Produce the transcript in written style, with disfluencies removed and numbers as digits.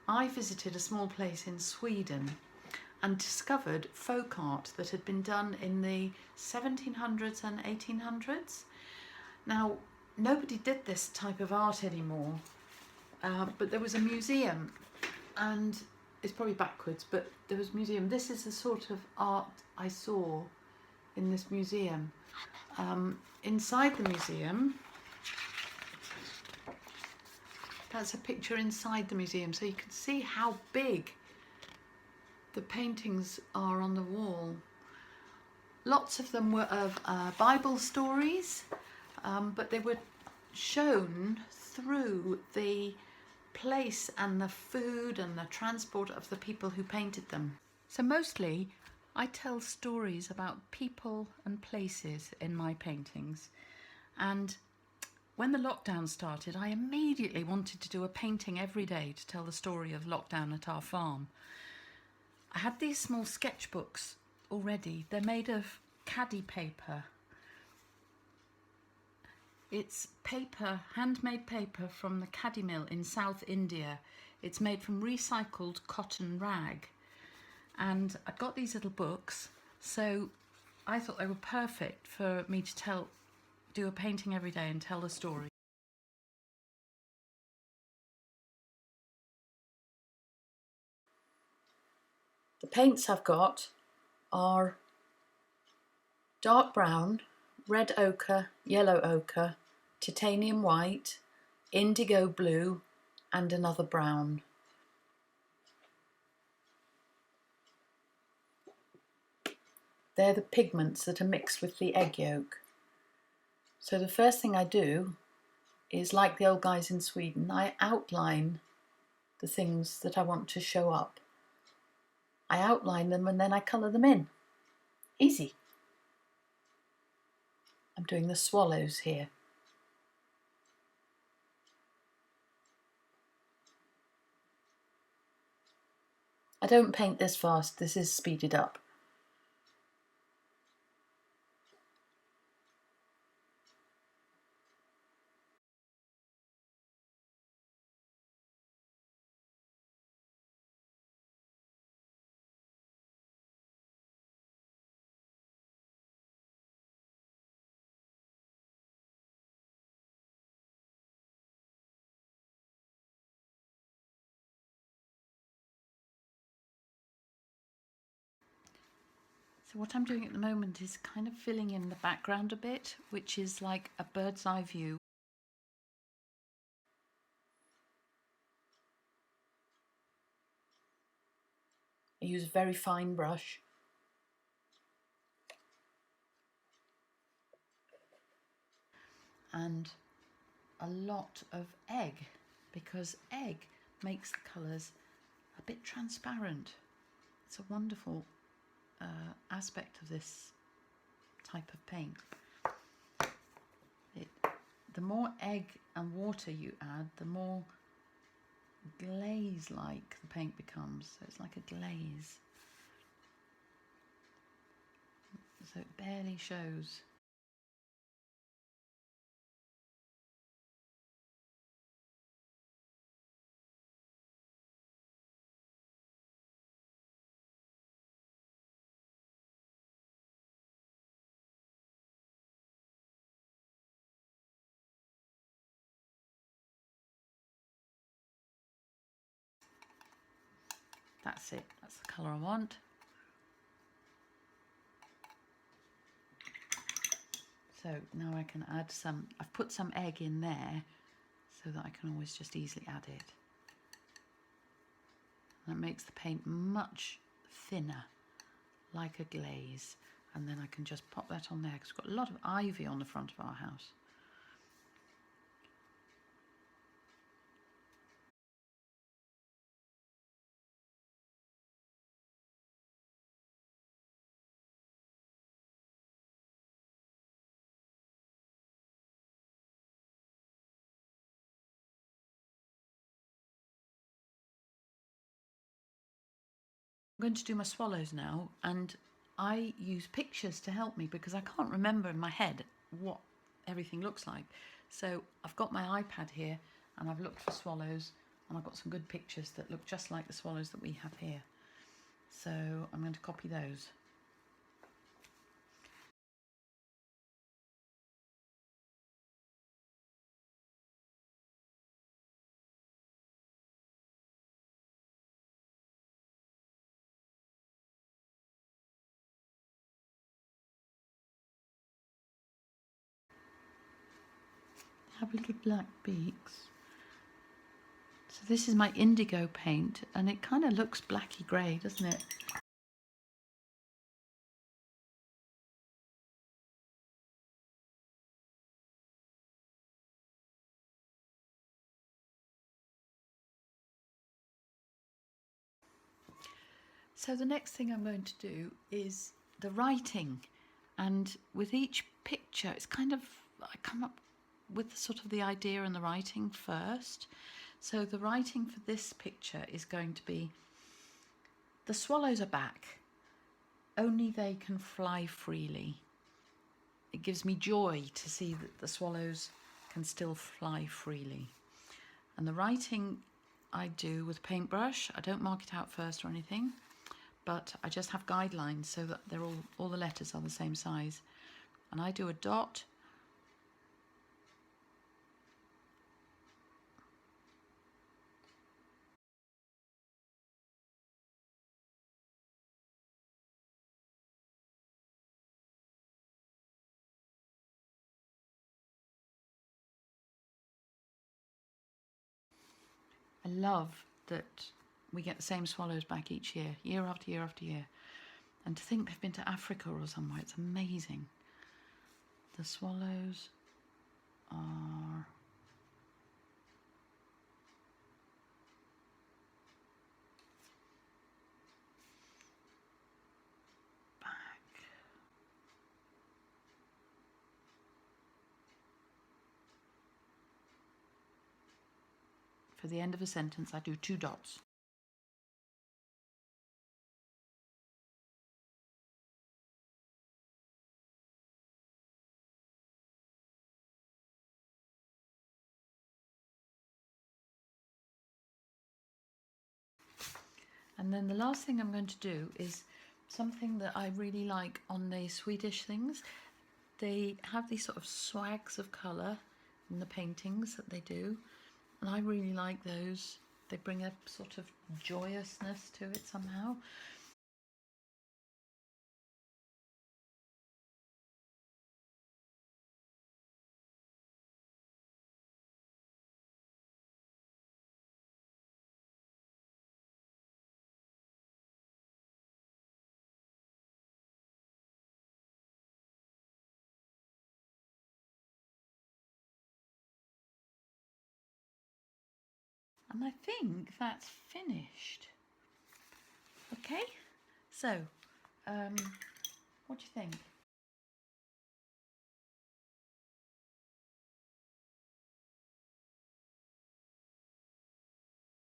I visited a small place in Sweden and discovered folk art that had been done in the 1700s and 1800s. Now, nobody did this type of art anymore, but there was a museum, and it's probably backwards, but there was a museum. This is the sort of art I saw in this museum. Inside the museum, that's a picture inside the museum, so you can see how big the paintings are on the wall. Lots of them were of Bible stories, but they were shown through the place and the food and the transport of the people who painted them. So mostly I tell stories about people and places in my paintings, and when the lockdown started, I immediately wanted to do a painting every day to tell the story of lockdown at our farm. I had these small sketchbooks already. They're made of khadi paper. It's paper, handmade paper from the khadi mill in South India. It's made from recycled cotton rag. And I got these little books, so I thought they were perfect for me to do a painting every day and tell a story. The paints I've got are dark brown, red ochre, yellow ochre, titanium white, indigo blue, and another brown. They're the pigments that are mixed with the egg yolk. So the first thing I do is, like the old guys in Sweden, I outline the things that I want to show up. I outline them and then I colour them in. Easy. I'm doing the swallows here. I don't paint this fast, this is speeded up. So what I'm doing at the moment is kind of filling in the background a bit, which is like a bird's eye view. I use a very fine brush. And a lot of egg, because egg makes the colours a bit transparent. It's a wonderful aspect of this type of paint. The more egg and water you add, the more glaze-like the paint becomes. So it's like a glaze. So it barely shows. That's it, that's the colour I want. So now I can add some, I've put some egg in there so that I can always just easily add it. And it makes the paint much thinner, like a glaze. And then I can just pop that on there because we've got a lot of ivy on the front of our house. I'm going to do my swallows now, and I use pictures to help me because I can't remember in my head what everything looks like. So I've got my iPad here and I've looked for swallows and I've got some good pictures that look just like the swallows that we have here. So I'm going to copy those. Have little black beaks. So this is my indigo paint, and it kind of looks blacky grey, doesn't it? So the next thing I'm going to do is the writing, and with each picture it's kind of, I come up with sort of the idea and the writing first. So the writing for this picture is going to be, the swallows are back, only they can fly freely. It gives me joy to see that the swallows can still fly freely. And the writing I do with paintbrush. I don't mark it out first or anything, but I just have guidelines so that they're all the letters are the same size. And I do a dot, I love that we get the same swallows back each year, year after year after year. And to think they've been to Africa or somewhere, it's amazing. The swallows are back. For the end of a sentence, I do 2 dots. And then the last thing I'm going to do is something that I really like on the Swedish things. They have these sort of swags of colour in the paintings that they do, and I really like those. They bring a sort of joyousness to it somehow. And I think that's finished. Okay, so what do you think?